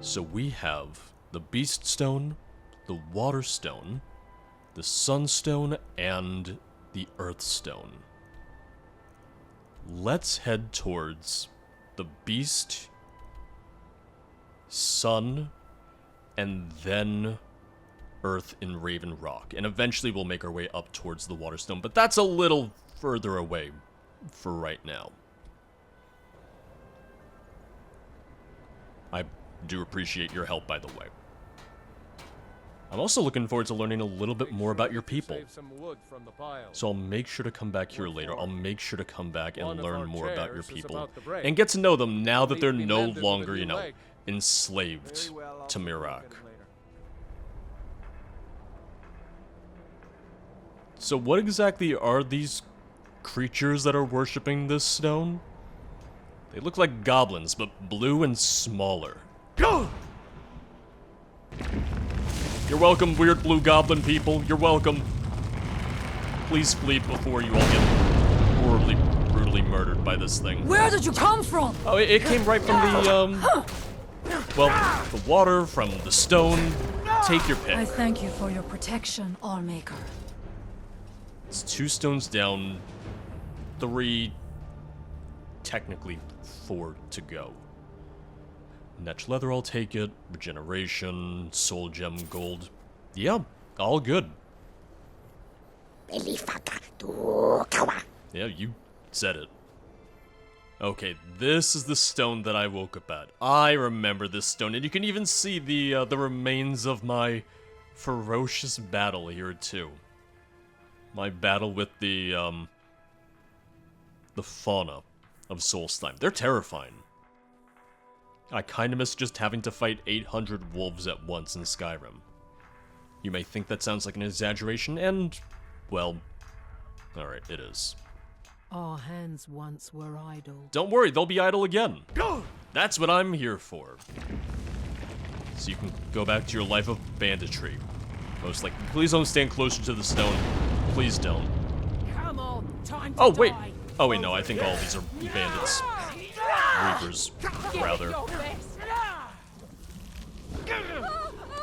So we have the Beast Stone, the Water Stone, the Sunstone, and the Earth Stone. Let's head towards the Beast, Sun, and then Earth in Raven Rock. And eventually we'll make our way up towards the Water Stone, but that's a little further away for right now. I do appreciate your help, by the way. I'm also looking forward to learning a little bit more about your people. So I'll make sure to come back here later. I'll make sure to come back and learn more about your people. And get to know them now that they're no longer, you know, enslaved to Mirak. So what exactly are these creatures that are worshipping this stone? They look like goblins, but blue and smaller. You're welcome, weird blue goblin people. You're welcome. Please flee before you all get horribly, brutally murdered by this thing. Where did you come from? Oh, it came right from the, well, the water, from the stone. Take your pick. I thank you for your protection, Allmaker. It's 2 stones down, 3, technically 4 to go. Netch leather, I'll take it. Regeneration, soul gem, gold. Yeah, all good. Yeah, you said it. Okay, this is the stone that I woke up at. I remember this stone, and you can even see the remains of my ferocious battle here too. My battle with the fauna of Solstheim. They're terrifying. I kinda miss just having to fight 800 wolves at once in Skyrim. You may think that sounds like an exaggeration, and, well, alright, it is. Our hands once were idle. Don't worry, they'll be idle again. That's what I'm here for. So you can go back to your life of banditry. Most likely. Please don't stand closer to the stone. Please don't. Come on, time to Oh, wait. die. Oh, wait, no, I think all these are bandits. Reapers, rather.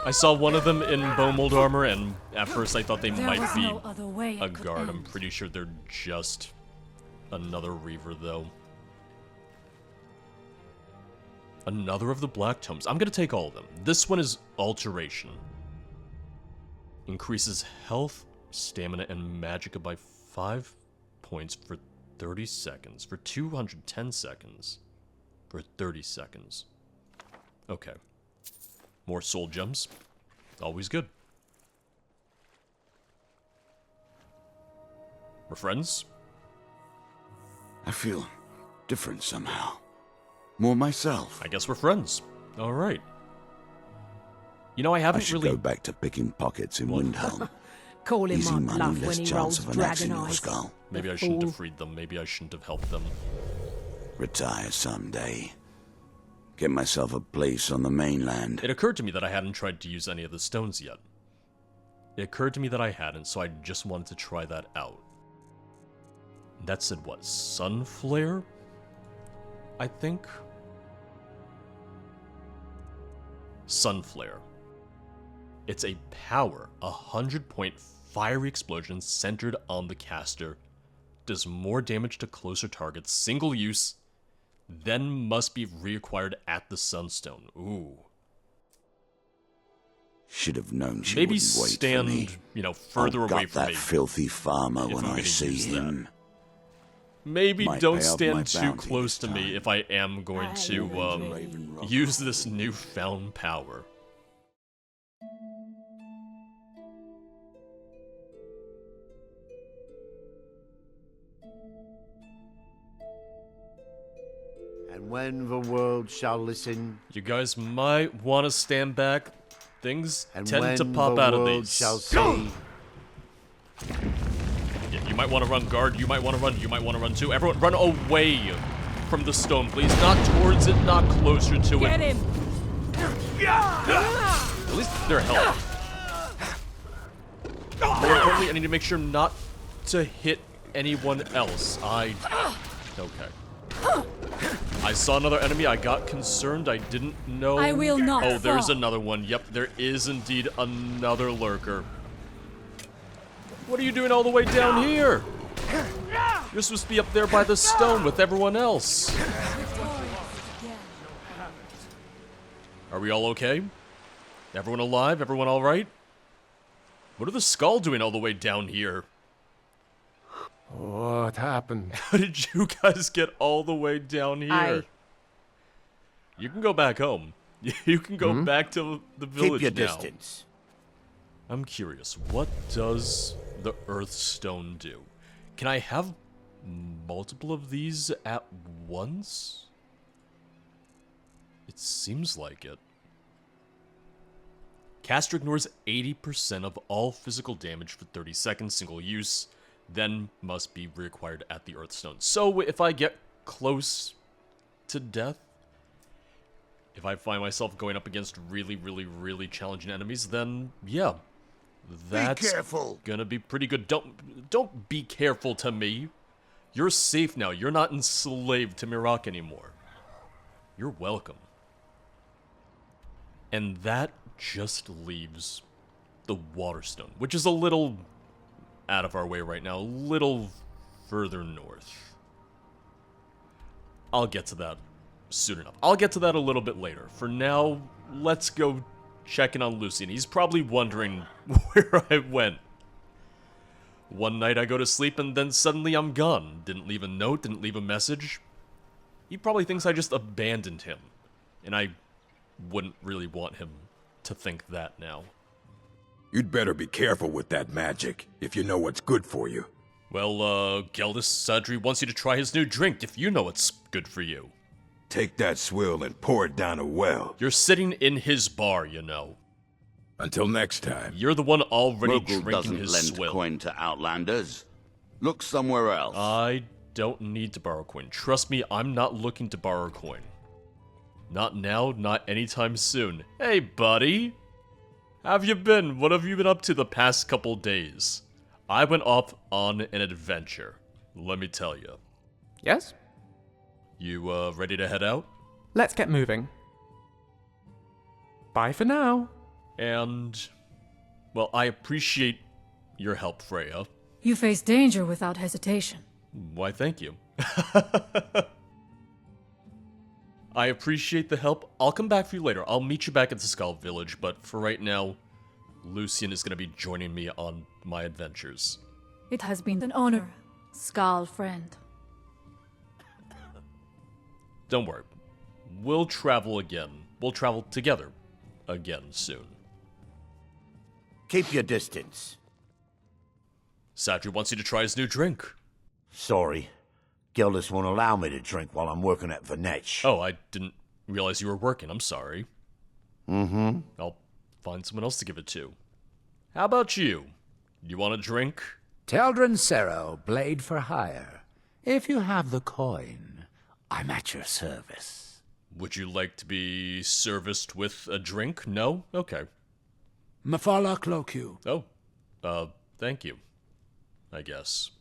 I saw one of them in bone mold armor, and at first I thought they There might was be no other way a it could guard. I'm end. pretty sure they're just another Reaver, though. Another of the Black Tomes. I'm gonna take all of them. This one is Alteration. Increases health, stamina, and magicka by 5 points for 30 seconds. For 210 seconds. For 30 seconds. Okay. More soul gems. Always good. We're friends? I feel different somehow. More myself. I guess we're friends. Alright. You know, I haven't I should really... go back to picking pockets in Windhelm. Call him Easy my money, bluff less when he chance rolls of an axe in dragon your eyes. skull. Maybe The I shouldn't have fool. freed them. Maybe I shouldn't have helped them. Retire someday. Get myself a place on the mainland. It occurred to me that I hadn't tried to use any of the stones yet. It occurred to me that I hadn't, so I just wanted to try that out. That said what? Sunflare? I think? Sunflare. It's a power, 100-point fiery explosion centered on the caster. Does more damage to closer targets, single use, then must be reacquired at the Sunstone. Ooh. Should have known she Maybe wouldn't wait for me. stand, you know, further I'll away gut from that me. filthy farmer if when I'm I gonna see use that. him. Maybe Might don't pay off my stand too bounty close this to me time. if I am going to Raven Rock. use this newfound power. And when the world shall listen, You guys might want to stand back. Things and tend when to pop the out of world these. shall see, Yeah, you might want to run, guard. You might want to run. You might want to run too. Everyone, run away from the stone, please. Not towards it, not closer to Get it. him! At least they're healthy. More importantly, I need to make sure not to hit anyone else. Okay. I saw another enemy. I got concerned. I didn't know. I will not Oh, there's fall. another one. Yep, there is indeed another lurker. What are you doing all the way down here? You're supposed to be up there by the stone with everyone else. Are we all okay? Everyone alive? Everyone all right? What are the Skaal doing all the way down here? What happened? How did you guys get all the way down here? You can go back home. You can go back to the village Keep your now. distance. I'm curious, what does the Earthstone do? Can I have multiple of these at once? It seems like it. Caster ignores 80% of all physical damage for 30 seconds, single use, then must be reacquired at the Earthstone. So if I get close to death, if I find myself going up against really challenging enemies, then yeah, that's gonna be pretty good. Don't be careful to me. You're safe now. You're not enslaved to Mirak anymore. You're welcome. And that just leaves the Waterstone, which is a little out of our way right now, a little further north. I'll get to that soon enough. I'll get to that a little bit later. For now, let's go check in on Lucien. He's probably wondering where I went. One night I go to sleep and then suddenly I'm gone. Didn't leave a note, didn't leave a message. He probably thinks I just abandoned him. And I wouldn't really want him to think that now. You'd better be careful with that magic, if you know what's good for you. Well, Geldis Sadri wants you to try his new drink if you know what's good for you. Take that swill and pour it down a well. You're sitting in his bar, you know. Until next time. You're the one already Local drinking doesn't his lend swill. coin to outlanders. Look somewhere else. I don't need to borrow coin. Trust me, I'm not looking to borrow coin. Not now, not anytime soon. Hey, buddy! How have you been? What have you been up to the past couple days? I went off on an adventure. Let me tell you. Yes? You, ready to head out? Let's get moving. Bye for now. And, well, I appreciate your help, Freya. You face danger without hesitation. Why, thank you. I appreciate the help. I'll come back for you later. I'll meet you back at the Skaal village, but for right now, Lucien is going to be joining me on my adventures. It has been an honor, Skaal friend. Don't worry. We'll travel again. We'll travel together again soon. Keep your distance. Sadri wants you to try his new drink. Sorry. Gildus won't allow me to drink while I'm working at Venetch. Oh, I didn't realize you were working. I'm sorry. Mm-hmm. I'll find someone else to give it to. How about you? You want a drink? Teldrin Sero, blade for hire. If you have the coin, I'm at your service. Would you like to be serviced with a drink? No? Okay. Mafala Clocu. Oh, thank you. I guess.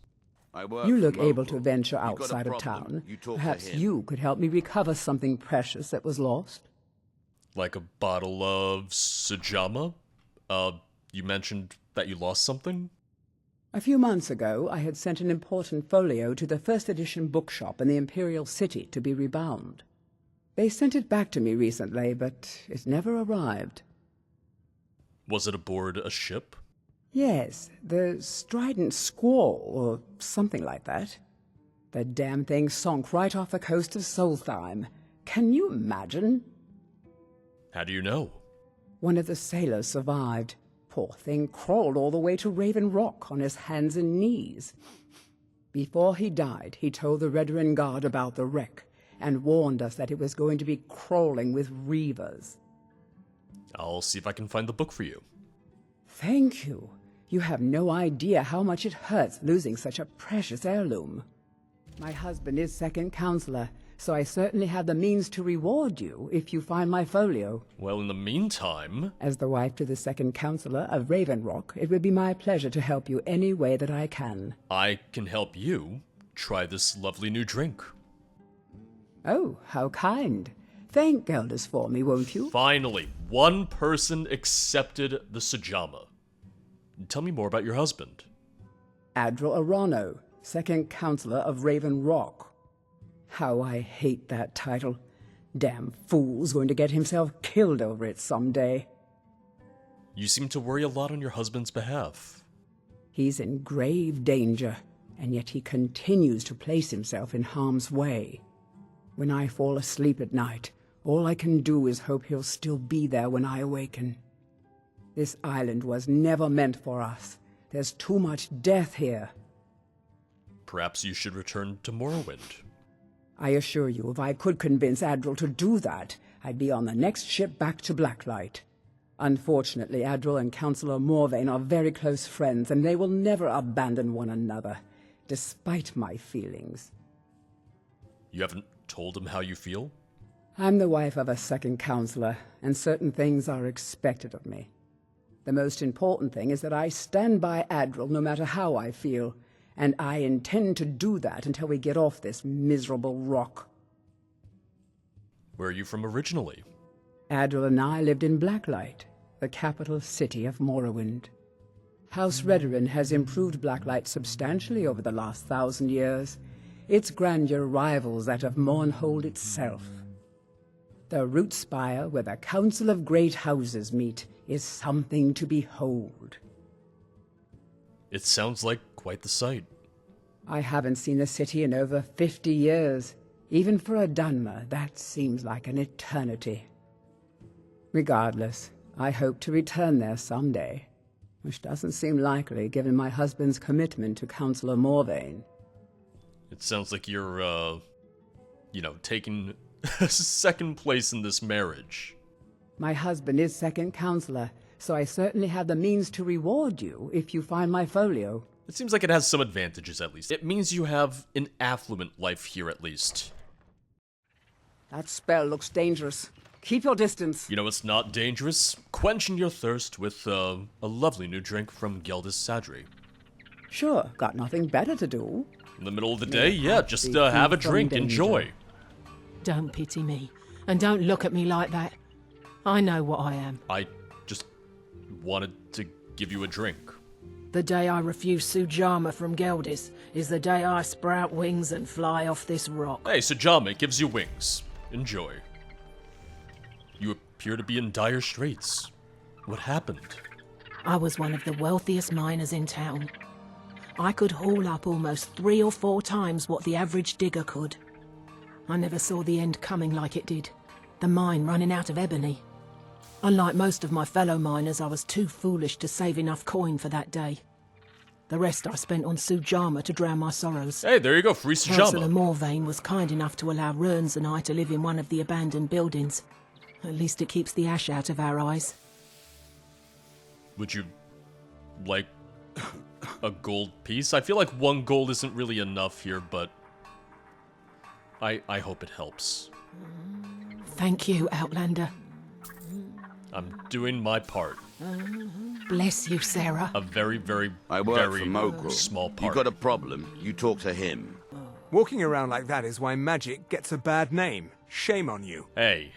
You look able to venture outside of town. Perhaps you could help me recover something precious that was lost. Like a bottle of Sajama? You mentioned that you lost something? A few months ago, I had sent an important folio to the first edition bookshop in the Imperial City to be rebound. They sent it back to me recently, but it never arrived. Was it aboard a ship? Yes, the Strident Squall, or something like that. The damn thing sunk right off the coast of Solstheim. Can you imagine? How do you know? One of the sailors survived. Poor thing crawled all the way to Raven Rock on his hands and knees. Before he died, he told the Redoran Guard about the wreck and warned us that it was going to be crawling with reavers. I'll see if I can find the book for you. Thank you. You have no idea how much it hurts losing such a precious heirloom. My husband is second counselor, so I certainly have the means to reward you if you find my folio. Well, in the meantime... As the wife to the second counselor of Raven Rock, it would be my pleasure to help you any way that I can. I can help you try this lovely new drink. Oh, how kind. Thank Geldis for me, won't you? Finally, one person accepted the Sajama. Tell me more about your husband. Adral Arano, second counselor of Raven Rock. How I hate that title. Damn fool's going to get himself killed over it someday. You seem to worry a lot on your husband's behalf. He's in grave danger, and yet he continues to place himself in harm's way. When I fall asleep at night, all I can do is hope he'll still be there when I awaken. This island was never meant for us. There's too much death here. Perhaps you should return to Morrowind. I assure you, if I could convince Adral to do that, I'd be on the next ship back to Blacklight. Unfortunately, Adral and Councillor Morvain are very close friends, and they will never abandon one another, despite my feelings. You haven't told him how you feel? I'm the wife of a second counselor, and certain things are expected of me. The most important thing is that I stand by Adral no matter how I feel, and I intend to do that until we get off this miserable rock. Where are you from originally? Adral and I lived in Blacklight, the capital city of Morrowind. House Redoran has improved Blacklight substantially over the last 1,000 years. Its grandeur rivals that of Mournhold itself. The root spire where the Council of Great Houses meet is something to behold. It sounds like quite the sight. I haven't seen the city in over 50 years. Even for a Dunmer, that seems like an eternity. Regardless, I hope to return there someday, which doesn't seem likely given my husband's commitment to Councillor Morvain. It sounds like you're, taking second place in this marriage. My husband is second counselor, so I certainly have the means to reward you if you find my folio. It seems like it has some advantages, at least. It means you have an affluent life here, at least. That spell looks dangerous. Keep your distance. You know it's not dangerous? Quenching your thirst with, a lovely new drink from Geldis Sadri. Sure, got nothing better to do. In the middle of the day? Yeah, just have a drink, enjoy. Don't pity me, and don't look at me like that. I know what I am. I just wanted to give you a drink. The day I refuse Sujama from Geldis is the day I sprout wings and fly off this rock. Hey, Sujama, it gives you wings. Enjoy. You appear to be in dire straits. What happened? I was one of the wealthiest miners in town. I could haul up almost 3 or 4 times what the average digger could. I never saw the end coming like it did. The mine running out of ebony. Unlike most of my fellow miners, I was too foolish to save enough coin for that day. The rest I spent on Sujama to drown my sorrows. Hey, there you go, free Councillor Sujama. Morvain was kind enough to allow Rearns and I to live in one of the abandoned buildings. At least it keeps the ash out of our eyes. Would you like a gold piece? I feel like 1 gold isn't really enough here, but I hope it helps. Thank you, Outlander. I'm doing my part. Bless you, Sarah. A very, very, I work very for Mogul. small You part. got a problem, you talk to him. Walking around like that is why magic gets a bad name. Shame on you. Hey.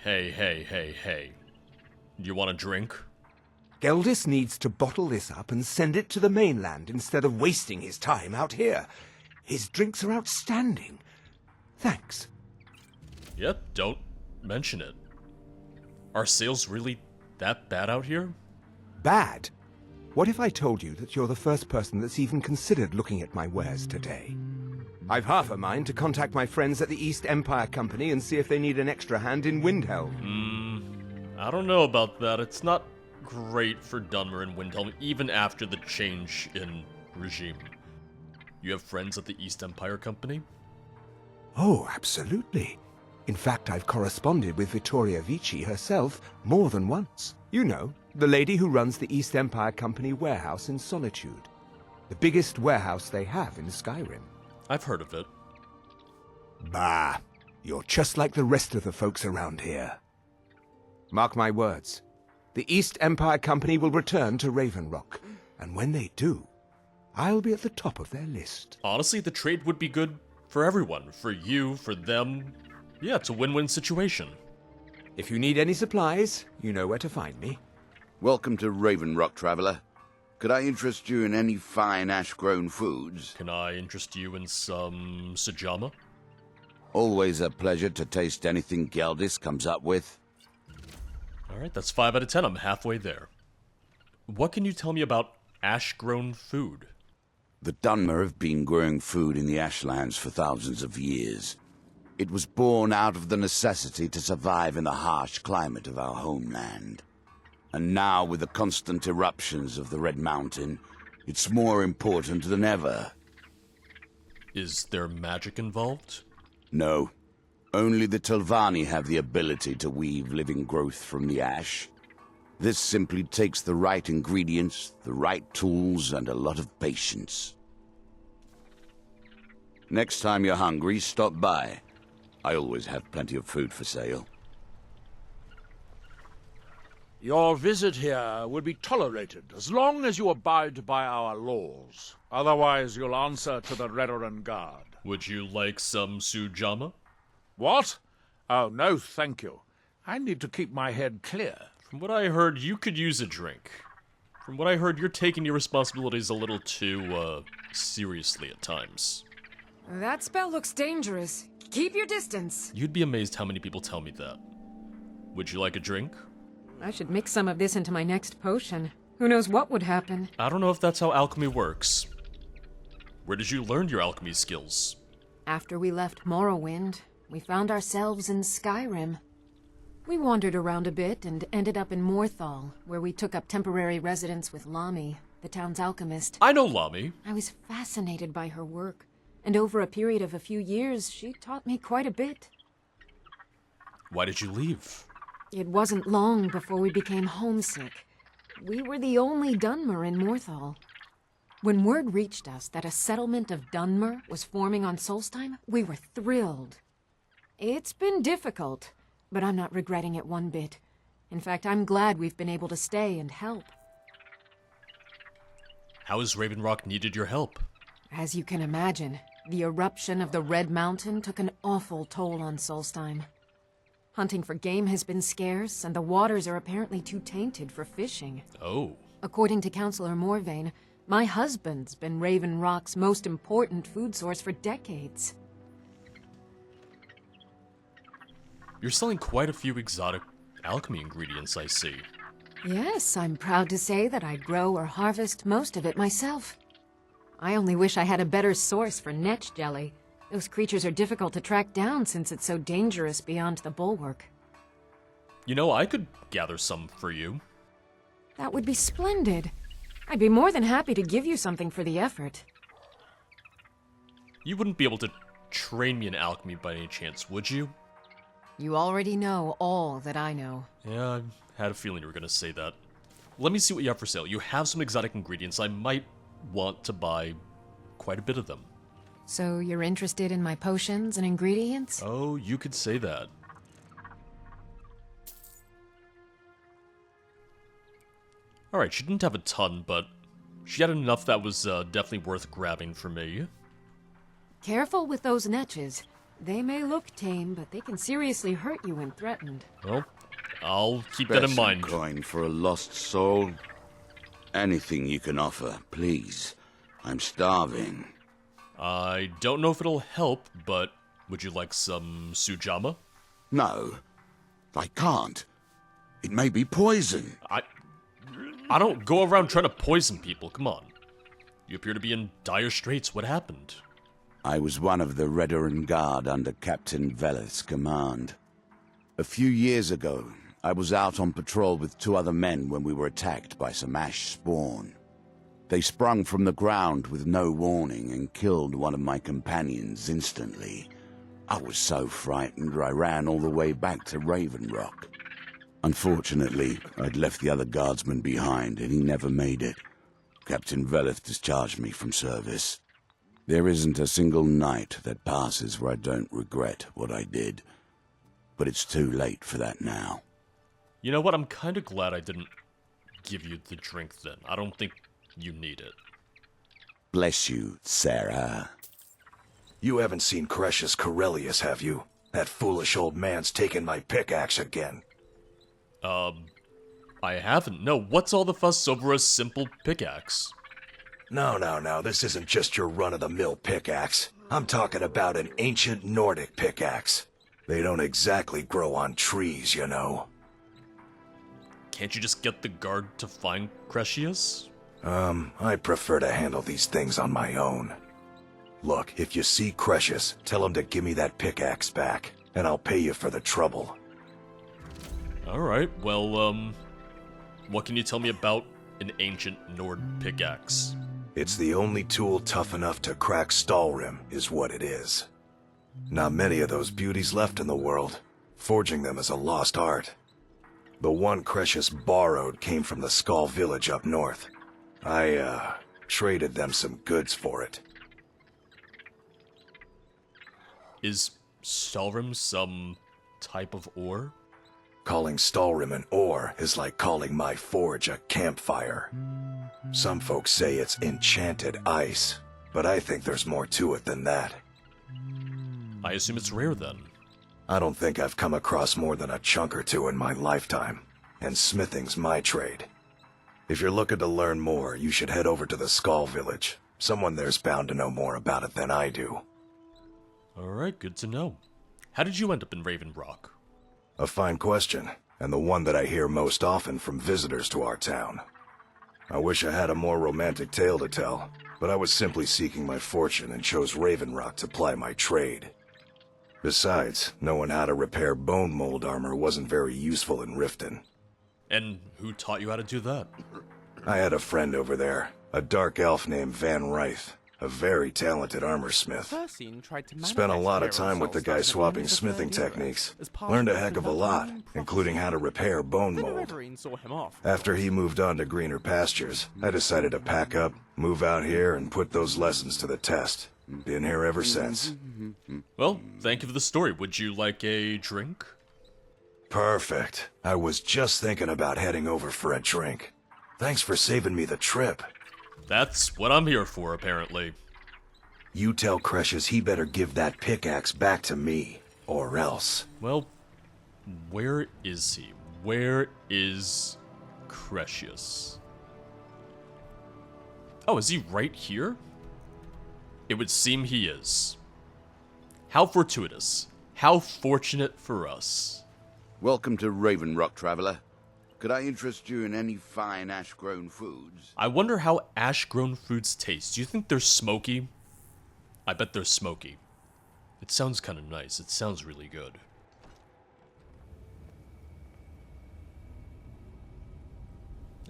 You want a drink? Geldis needs to bottle this up and send it to the mainland instead of wasting his time out here. His drinks are outstanding. Thanks. Yep, don't mention it. Are sales really that bad out here? Bad? What if I told you that you're the first person that's even considered looking at my wares today? I've half a mind to contact my friends at the East Empire Company and see if they need an extra hand in Windhelm. I don't know about that. It's not great for Dunmer and Windhelm, even after the change in regime. You have friends at the East Empire Company? Oh, absolutely. In fact, I've corresponded with Vittoria Vici herself more than once. You know, the lady who runs the East Empire Company warehouse in Solitude. The biggest warehouse they have in Skyrim. I've heard of it. Bah, you're just like the rest of the folks around here. Mark my words. The East Empire Company will return to Raven Rock, and when they do, I'll be at the top of their list. Honestly, the trade would be good for everyone. For you, for them, Yeah, it's a win-win situation. If you need any supplies, you know where to find me. Welcome to Raven Rock, traveler. Could I interest you in any fine ash-grown foods? Can I interest you in some sujama? Always a pleasure to taste anything Geldis comes up with. Alright, that's 5 out of 10. I'm halfway there. What can you tell me about ash-grown food? The Dunmer have been growing food in the ashlands for thousands of years. It was born out of the necessity to survive in the harsh climate of our homeland. And now, with the constant eruptions of the Red Mountain, it's more important than ever. Is there magic involved? No. Only the Telvanni have the ability to weave living growth from the ash. This simply takes the right ingredients, the right tools, and a lot of patience. Next time you're hungry, stop by. I always have plenty of food for sale. Your visit here will be tolerated as long as you abide by our laws. Otherwise, you'll answer to the Rejoining Guard. Would you like some sujama? What? Oh, no, thank you. I need to keep my head clear. From what I heard, you could use a drink. From what I heard, you're taking your responsibilities a little too, seriously at times. That spell looks dangerous. Keep your distance. You'd be amazed how many people tell me that. Would you like a drink? I should mix some of this into my next potion. Who knows what would happen? I don't know if that's how alchemy works. Where did you learn your alchemy skills? After we left Morrowind, we found ourselves in Skyrim. We wandered around a bit and ended up in Morthal, where we took up temporary residence with Lami, the town's alchemist. I know Lami. I was fascinated by her work, and over a period of a few years, she taught me quite a bit. Why did you leave? It wasn't long before we became homesick. We were the only Dunmer in Morthal. When word reached us that a settlement of Dunmer was forming on Solstheim, we were thrilled. It's been difficult, but I'm not regretting it one bit. In fact, I'm glad we've been able to stay and help. How has Raven Rock needed your help? As you can imagine, the eruption of the Red Mountain took an awful toll on Solstheim. Hunting for game has been scarce, and the waters are apparently too tainted for fishing. Oh. According to Councillor Morvain, my husband's been Raven Rock's most important food source for decades. You're selling quite a few exotic alchemy ingredients, I see. Yes, I'm proud to say that I grow or harvest most of it myself. I only wish I had a better source for netch jelly. Those creatures are difficult to track down since it's so dangerous beyond the bulwark. You know, I could gather some for you. That would be splendid. I'd be more than happy to give you something for the effort. You wouldn't be able to train me in alchemy by any chance, would you? You already know all that I know. Yeah, I had a feeling you were going to say that. Let me see what you have for sale. You have some exotic ingredients. I might want to buy quite a bit of them. So you're interested in my potions and ingredients? Oh, you could say that. Alright, she didn't have a ton, but she had enough that was definitely worth grabbing for me. Careful with those netches. They may look tame, but they can seriously hurt you when threatened. Well, I'll keep that in mind. Coin for a lost soul. Anything you can offer, please. I'm starving. I don't know if it'll help, but would you like some sujama? No, I can't. It may be poison. I don't go around trying to poison people, come on. You appear to be in dire straits. What happened? I was one of the Rejoining Guard under Captain Veleth's command. A few years ago, I was out on patrol with 2 other men when we were attacked by some ash spawn. They sprung from the ground with no warning and killed one of my companions instantly. I was so frightened I ran all the way back to Raven Rock. Unfortunately, I'd left the other guardsman behind and he never made it. Captain Veleth discharged me from service. There isn't a single night that passes where I don't regret what I did. But it's too late for that now. You know what? I'm kind of glad I didn't give you the drink then. I don't think you need it. Bless you, Sarah. You haven't seen Cretius Corellius, have you? That foolish old man's taken my pickaxe again. I haven't. No, what's all the fuss over a simple pickaxe? No, this isn't just your run-of-the-mill pickaxe. I'm talking about an ancient Nordic pickaxe. They don't exactly grow on trees, you know. Can't you just get the guard to find Cretius? I prefer to handle these things on my own. Look, if you see Cretius, tell him to give me that pickaxe back, and I'll pay you for the trouble. Alright, well, what can you tell me about an ancient Nord pickaxe? It's the only tool tough enough to crack Skyrim, is what it is. Not many of those beauties left in the world. Forging them is a lost art. The one Cretius borrowed came from the Skaal village up north. I, traded them some goods for it. Is Stalrim some type of ore? Calling Stalrim an ore is like calling my forge a campfire. Some folks say it's enchanted ice, but I think there's more to it than that. I assume it's rare then. I don't think I've come across more than a chunk or two in my lifetime, and smithing's my trade. If you're looking to learn more, you should head over to the Skaal village. Someone there's bound to know more about it than I do. Alright, good to know. How did you end up in Raven Rock? A fine question, and the one that I hear most often from visitors to our town. I wish I had a more romantic tale to tell, but I was simply seeking my fortune and chose Raven Rock to ply my trade. Besides, knowing how to repair bone mold armor wasn't very useful in Riften. And who taught you how to do that? I had a friend over there, a dark elf named Van Ryth, a very talented armor smith. Spent a lot of time with the guy swapping smithing techniques. Learned a heck of a lot, including how to repair bone mold. After he moved on to greener pastures, I decided to pack up, move out here, and put those lessons to the test. Been here ever since. Well, thank you for the story. Would you like a drink? Perfect. I was just thinking about heading over for a drink. Thanks for saving me the trip. That's what I'm here for, apparently. You tell Cretius he better give that pickaxe back to me, or else. Well, where is he? Where is Cretius? Oh, is he right here? It would seem he is. How fortuitous. How fortunate for us. Welcome to Raven Rock, traveler. Could I interest you in any fine ash-grown foods? I wonder how ash-grown foods taste. Do you think they're smoky? I bet they're smoky. It sounds kind of nice. It sounds really good.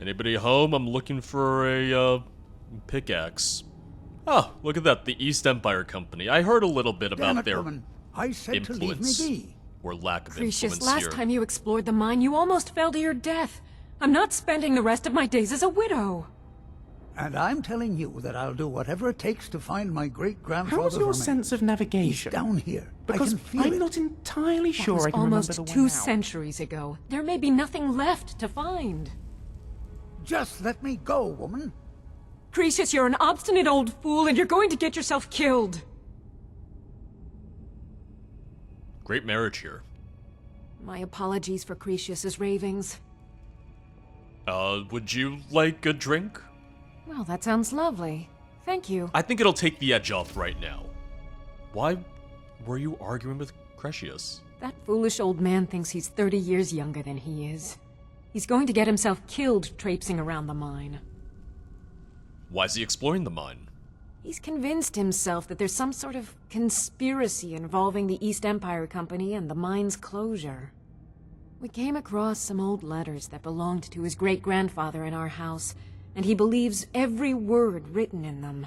Anybody home? I'm looking for a, pickaxe. Oh, look at that. The East Empire Company. I heard a little bit about their I said to leave me be. Or lack of Cretius, influence last here. time you explored the mine, you almost fell to your death. I'm not spending the rest of my days as a widow. And I'm telling you that I'll do whatever it takes to find my great-grandfather's How's your remains. sense of navigation? He's down here. Because I can feel I'm it. not entirely sure That was I can remember almost the way 2 out. centuries ago. There may be nothing left to find. Just let me go, woman. Cretius, you're an obstinate old fool, and you're going to get yourself killed. Great marriage here. My apologies for Cretius's ravings. Would you like a drink? Well, that sounds lovely. Thank you. I think it'll take the edge off right now. Why were you arguing with Cretius? That foolish old man thinks he's 30 years younger than he is. He's going to get himself killed traipsing around the mine. Why's he exploring the mine? He's convinced himself that there's some sort of conspiracy involving the East Empire Company and the mine's closure. We came across some old letters that belonged to his great-grandfather in our house, and he believes every word written in them.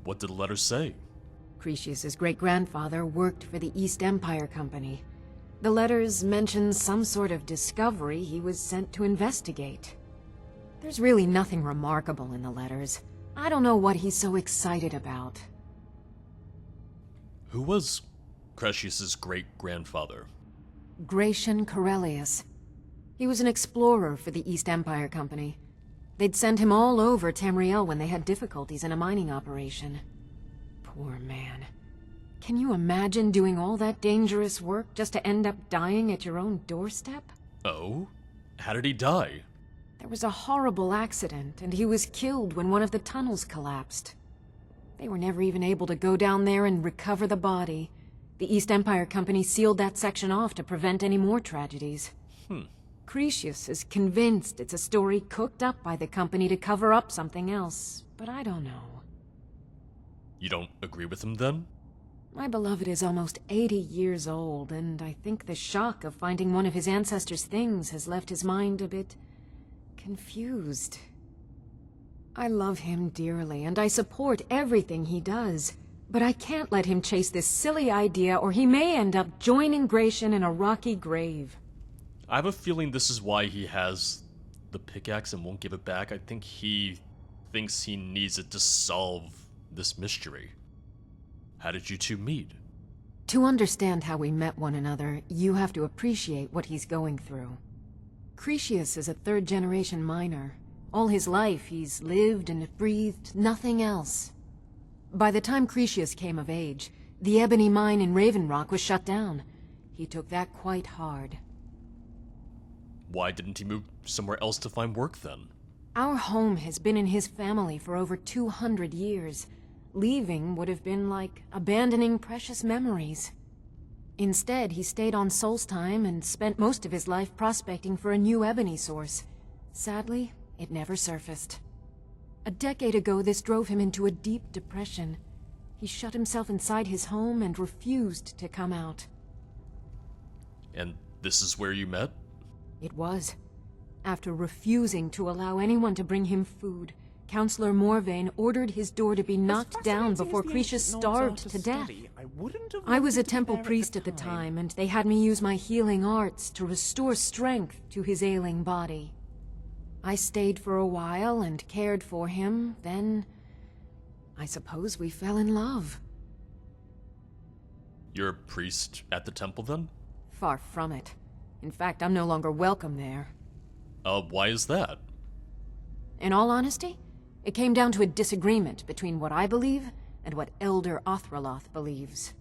What did the letters say? Cretius's great-grandfather worked for the East Empire Company. The letters mention some sort of discovery he was sent to investigate. There's really nothing remarkable in the letters. I don't know what he's so excited about. Who was Cretius's great-grandfather? Gratian Corellius. He was an explorer for the East Empire Company. They'd send him all over Tamriel when they had difficulties in a mining operation. Poor man. Can you imagine doing all that dangerous work just to end up dying at your own doorstep? Oh? How did he die? There was a horrible accident, and he was killed when one of the tunnels collapsed. They were never even able to go down there and recover the body. The East Empire Company sealed that section off to prevent any more tragedies. Cretius is convinced it's a story cooked up by the company to cover up something else, but I don't know. You don't agree with him then? My beloved is almost 80 years old, and I think the shock of finding one of his ancestors' things has left his mind a bit confused. I love him dearly, and I support everything he does, but I can't let him chase this silly idea, or he may end up joining Gratian in a rocky grave. I have a feeling this is why he has the pickaxe and won't give it back. I think he thinks he needs it to solve this mystery. How did you two meet? To understand how we met one another, you have to appreciate what he's going through. Cretius is a third-generation miner. All his life, he's lived and breathed nothing else. By the time Cretius came of age, the ebony mine in Raven Rock was shut down. He took that quite hard. Why didn't he move somewhere else to find work then? Our home has been in his family for over 200 years. Leaving would have been like abandoning precious memories. Instead, he stayed on Solstheim and spent most of his life prospecting for a new ebony source. Sadly, it never surfaced. A decade ago, this drove him into a deep depression. He shut himself inside his home and refused to come out. And this is where you met? It was. After refusing to allow anyone to bring him food, Counselor Morvain ordered his door to be knocked down before Cretius starved to death. I was a temple priest at the time, and they had me use my healing arts to restore strength to his ailing body. I stayed for a while and cared for him, then I suppose we fell in love. You're a priest at the temple then? Far from it. In fact, I'm no longer welcome there. Why is that? In all honesty, it came down to a disagreement between what I believe and what Elder Othraloth believes.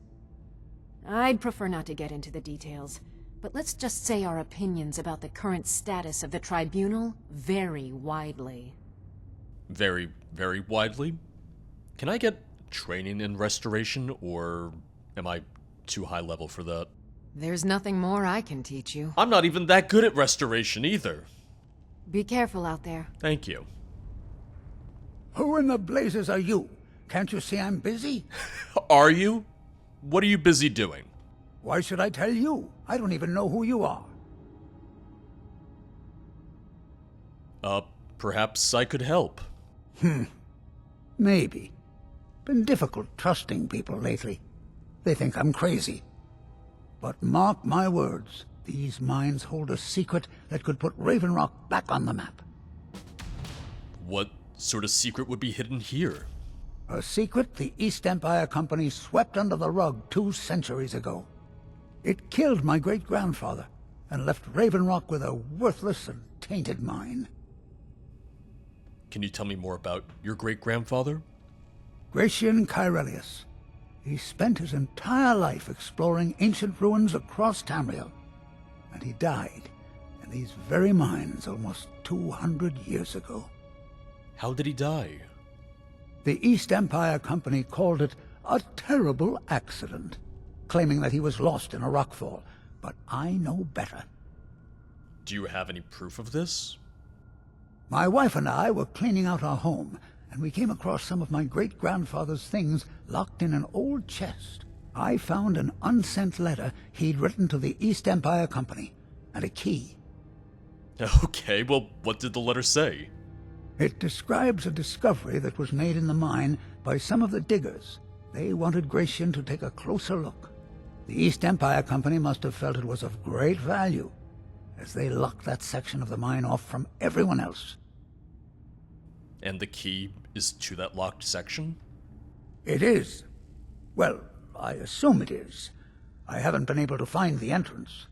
I'd prefer not to get into the details, but let's just say our opinions about the current status of the tribunal vary widely. Very, very widely? Can I get training in restoration, or am I too high level for that? There's nothing more I can teach you. I'm not even that good at restoration either. Be careful out there. Thank you. Who in the blazes are you? Can't you see I'm busy? Are you? What are you busy doing? Why should I tell you? I don't even know who you are. Perhaps I could help. Maybe. Been difficult trusting people lately. They think I'm crazy. But mark my words, these mines hold a secret that could put Raven Rock back on the map. What sort of secret would be hidden here? A secret the East Empire Company swept under the rug 2 centuries ago. It killed my great-grandfather and left Raven Rock with a worthless and tainted mine. Can you tell me more about your great-grandfather? Gratian Kyrelius. He spent his entire life exploring ancient ruins across Tamriel, and he died in these very mines almost 200 years ago. How did he die? The East Empire Company called it a terrible accident, claiming that he was lost in a rockfall, but I know better. Do you have any proof of this? My wife and I were cleaning out our home, and we came across some of my great-grandfather's things locked in an old chest. I found an unsent letter he'd written to the East Empire Company, and a key. Okay, well, what did the letter say? It describes a discovery that was made in the mine by some of the diggers. They wanted Gratian to take a closer look. The East Empire Company must have felt it was of great value, as they locked that section of the mine off from everyone else. And the key is to that locked section? It is. Well, I assume it is. I haven't been able to find the entrance.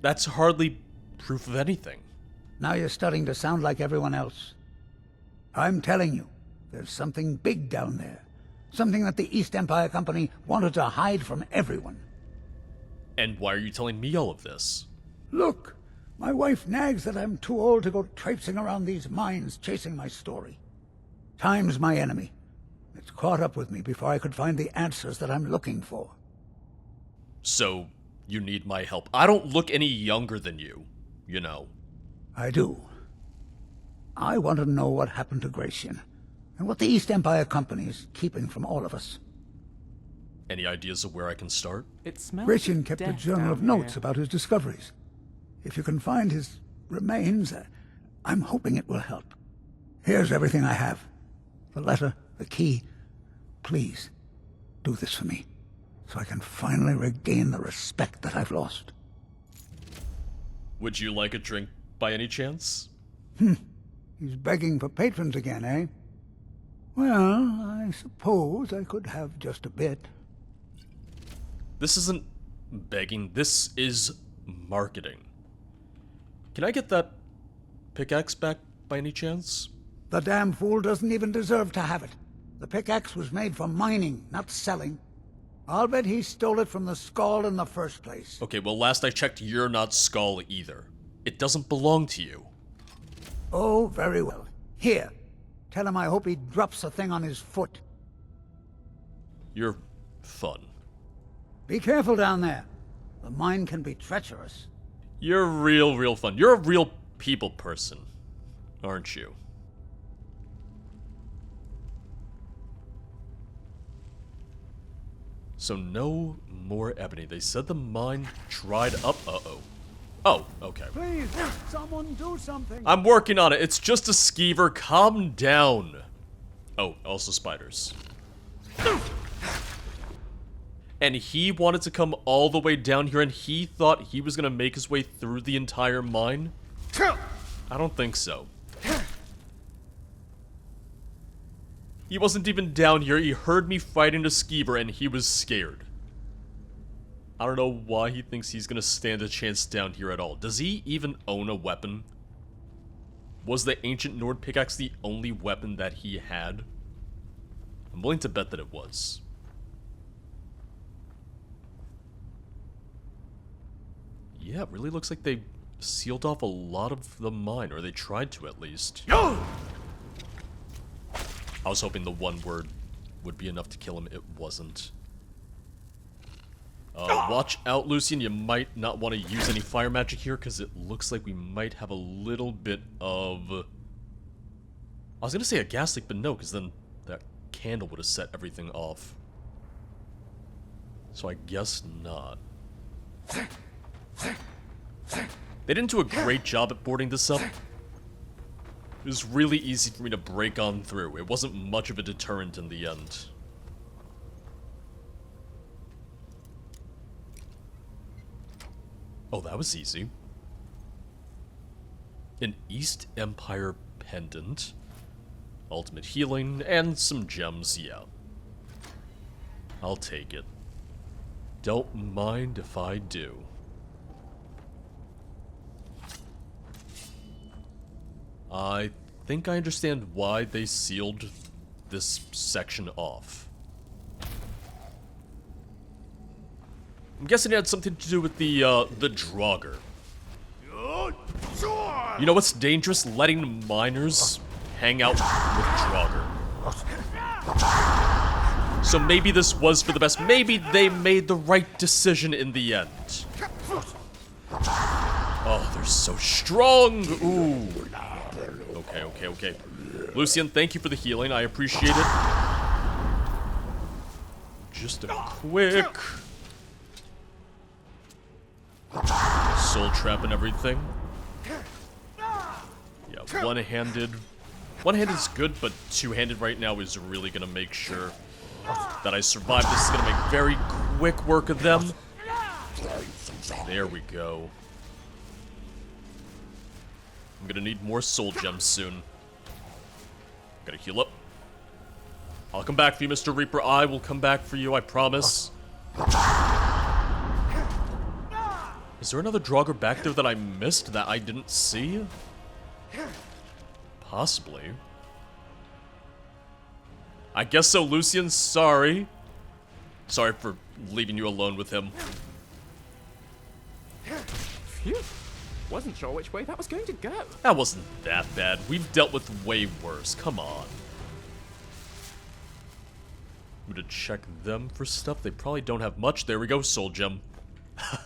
That's hardly proof of anything. Now you're starting to sound like everyone else. I'm telling you, there's something big down there. Something that the East Empire Company wanted to hide from everyone. And why are you telling me all of this? Look, my wife nags that I'm too old to go traipsing around these mines chasing my story. Time's my enemy. It's caught up with me before I could find the answers that I'm looking for. So, you need my help. I don't look any younger than you, you know. I do. I want to know what happened to Gratian, and what the East Empire Company is keeping from all of us. Any ideas of where I can start? Gratian kept a journal of notes about his discoveries. If you can find his remains, I'm hoping it will help. Here's everything I have. The letter, the key. Please, do this for me, so I can finally regain the respect that I've lost. Would you like a drink by any chance? He's begging for patrons again, eh? Well, I suppose I could have just a bit. This isn't begging, this is marketing. Can I get that pickaxe back by any chance? The damn fool doesn't even deserve to have it. The pickaxe was made for mining, not selling. I'll bet he stole it from the Skaal in the first place. Okay, well, last I checked, you're not Skaal either. It doesn't belong to you. Oh, very well. Here, tell him I hope he drops the thing on his foot. You're fun. Be careful down there. The mine can be treacherous. You're real fun. You're a real people person, aren't you? So no more ebony. They said the mine dried up. Uh-oh. Oh, okay. Please, someone do something. I'm working on it. It's just a skeever. Calm down. Oh, also spiders. And he wanted to come all the way down here, and he thought he was gonna make his way through the entire mine? I don't think so. He wasn't even down here. He heard me fighting a skeever, and he was scared. I don't know why he thinks he's gonna stand a chance down here at all. Does he even own a weapon? Was the ancient Nord pickaxe the only weapon that he had? I'm willing to bet that it was. Yeah, it really looks like they sealed off a lot of the mine, or they tried to at least. I was hoping the one word would be enough to kill him. It wasn't. Watch out, Lucien. You might not want to use any fire magic here, because it looks like we might have a little bit of... I was going to say a gas leak, but no, because then that candle would have set everything off. So I guess not. They didn't do a great job at boarding this up. It was really easy for me to break on through. It wasn't much of a deterrent in the end. Oh, that was easy. An East Empire pendant. Ultimate healing, and some gems, yeah. I'll take it. Don't mind if I do. I think I understand why they sealed this section off. I'm guessing it had something to do with the Draugr. You know what's dangerous? Letting miners hang out with Draugr. So maybe this was for the best. Maybe they made the right decision in the end. Oh, they're so strong! Ooh. Okay. Lucien, thank you for the healing. I appreciate it. Just a quick... soul trap and everything. Yeah, one-handed. One-handed is good, but two-handed right now is really gonna make sure that I survive. This is gonna make very quick work of them. There we go. I'm gonna need more soul gems soon. Gotta heal up. I'll come back for you, Mr. Reaper. I will come back for you, I promise. Is there another Draugr back there that I missed that I didn't see? Possibly. I guess so, Lucien. Sorry. Sorry for leaving you alone with him. Phew. Wasn't sure which way that was going to go. That wasn't that bad. We've dealt with way worse. Come on. I'm gonna check them for stuff. They probably don't have much. There we go, soul gem.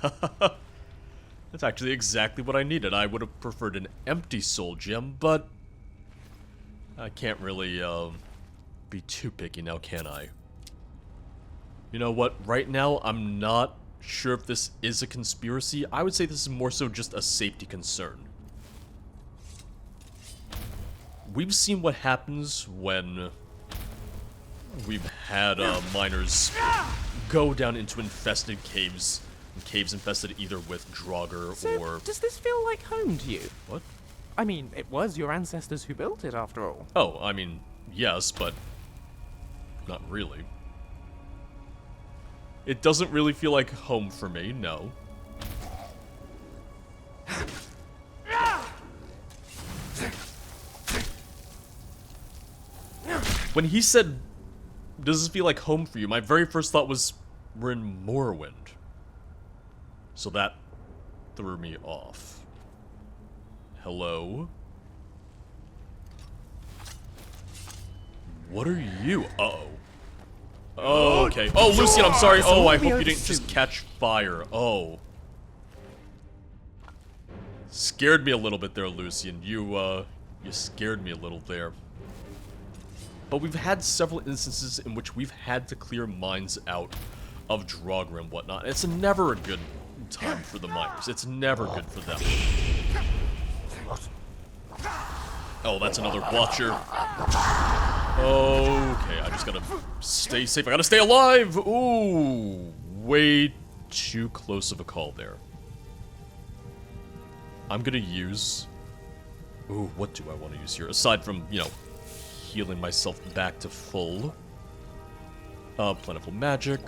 That's actually exactly what I needed. I would have preferred an empty soul gem, but I can't really be too picky now, can I? You know what? Right now, I'm not sure if this is a conspiracy. I would say this is more so just a safety concern. We've seen what happens when we've had miners go down into infested caves. Caves infested either with Draugr So, or... does this feel like home to you? What? I mean, it was your ancestors who built it, after all. Oh, I mean, yes, but not really. It doesn't really feel like home for me, no. When he said, does this feel like home for you, my very first thought was, we're in Morrowind. So that threw me off. Hello? What are you? Uh-oh. Oh, okay. Oh, Lucien, I'm sorry. Oh, I hope you didn't just catch fire. Oh. Scared me a little bit there, Lucien. You scared me a little there. But we've had several instances in which we've had to clear mines out of Draugr and whatnot. It's never a good time for the miners. It's never good for them. Oh, that's another watcher. Okay, I just gotta stay safe. I gotta stay alive! Ooh, way too close of a call there. I'm gonna use... Ooh, what do I want to use here? Aside from, you know, healing myself back to full. Plentiful magic.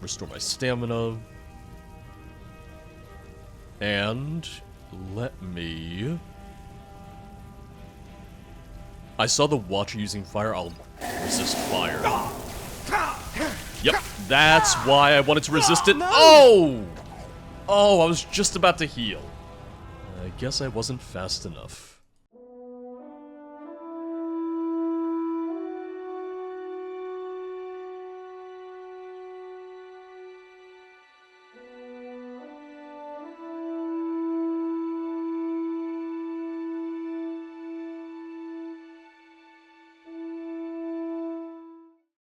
Restore my stamina. And let me... I saw the Watcher using fire, I'll resist fire. Yep, that's why I wanted to resist it. Oh! Oh, I was just about to heal. I guess I wasn't fast enough.